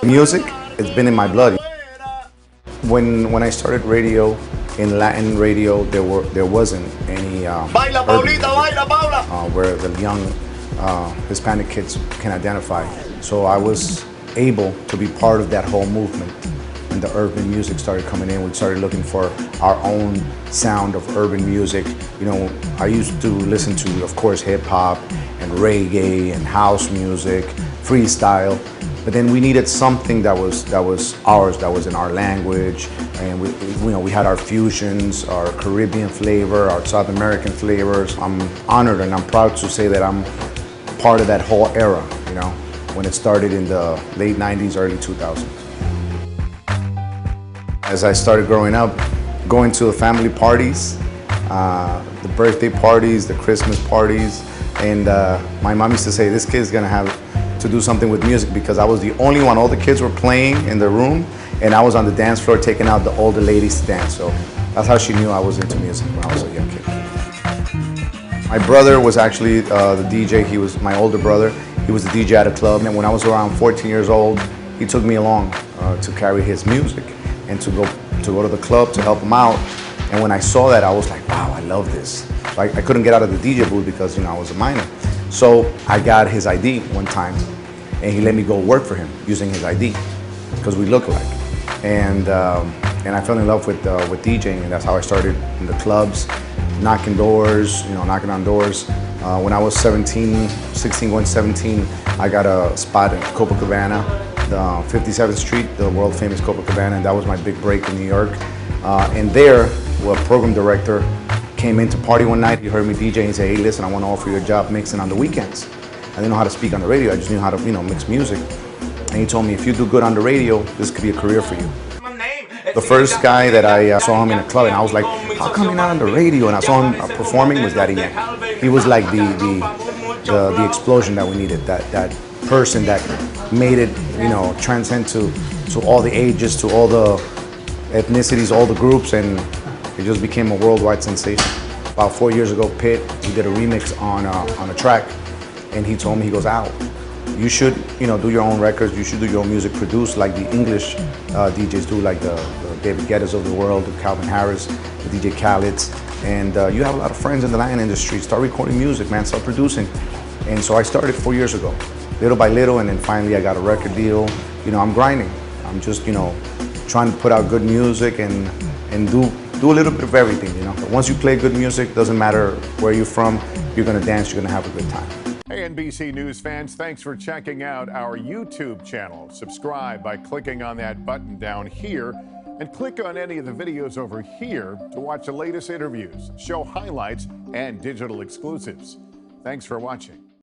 Music, it's been in my blood. When I started radio, in Latin radio, there wasn't any Baila, Paulita, baila, Paula. where the young Hispanic kids can identify. So I was able to be part of that whole movement. When the urban music started coming in, we started looking for our own sound of urban music. You know, I used to listen to, of course, hip hop and reggae and house music, freestyle. But then we needed something that was ours, that was in our language, and we had our fusions, our Caribbean flavor, our South American flavors. I'm honored and I'm proud to say that I'm part of that whole era, you know, when it started in the late 90s, early 2000s. As I started growing up, going to the family parties, the birthday parties, the Christmas parties, and my mom used to say, this kid's gonna have to do something with music, because I was the only one. All the kids were playing in the room, and I was on the dance floor taking out the older ladies to dance. So that's how she knew I was into music when I was a young kid. My brother was actually the DJ. He was my older brother. He was the DJ at a club, and when I was around 14 years old, he took me along to carry his music and to go to the club to help him out. And when I saw that, I was like, wow, I love this. So I couldn't get out of the DJ booth because, you know, I was a minor. So I got his ID one time, and he let me go work for him using his ID, because we look alike. And I fell in love with DJing, and that's how I started in the clubs, knocking doors, you know, knocking on doors. When I was 16 going 17, I got a spot in Copacabana, the 57th Street, the world famous Copacabana, and that was my big break in New York. And there, a program director came in to party one night. He heard me DJ and he said, hey, listen, I want to offer you a job mixing on the weekends. I didn't know how to speak on the radio. I just knew how to, you know, mix music. And he told me, if you do good on the radio, this could be a career for you. The first guy that I saw him in a club, and I was like, how come you're not on the radio? And I saw him performing, was Daddy Yankee. He was like the explosion that we needed, that person that made it, you know, transcend to all the ages, to all the ethnicities, all the groups, and it just became a worldwide sensation. About 4 years ago, Pitt, he did a remix on a track, and he told me, he goes, Al, you should, you know, do your own records, you should do your own music, produce like the English DJs do, like the David Guettas of the world, the Calvin Harris, the DJ Khaled's, and you have a lot of friends in the Latin industry. Start recording music, man, start producing. And so I started 4 years ago, little by little, and then finally I got a record deal. You know, I'm grinding. I'm just, you know, trying to put out good music and do a little bit of everything, you know. But once you play good music, doesn't matter where you're from, you're gonna dance, you're gonna have a good time. Hey, NBC News fans, thanks for checking out our YouTube channel. Subscribe by clicking on that button down here, and click on any of the videos over here to watch the latest interviews, show highlights, and digital exclusives. Thanks for watching.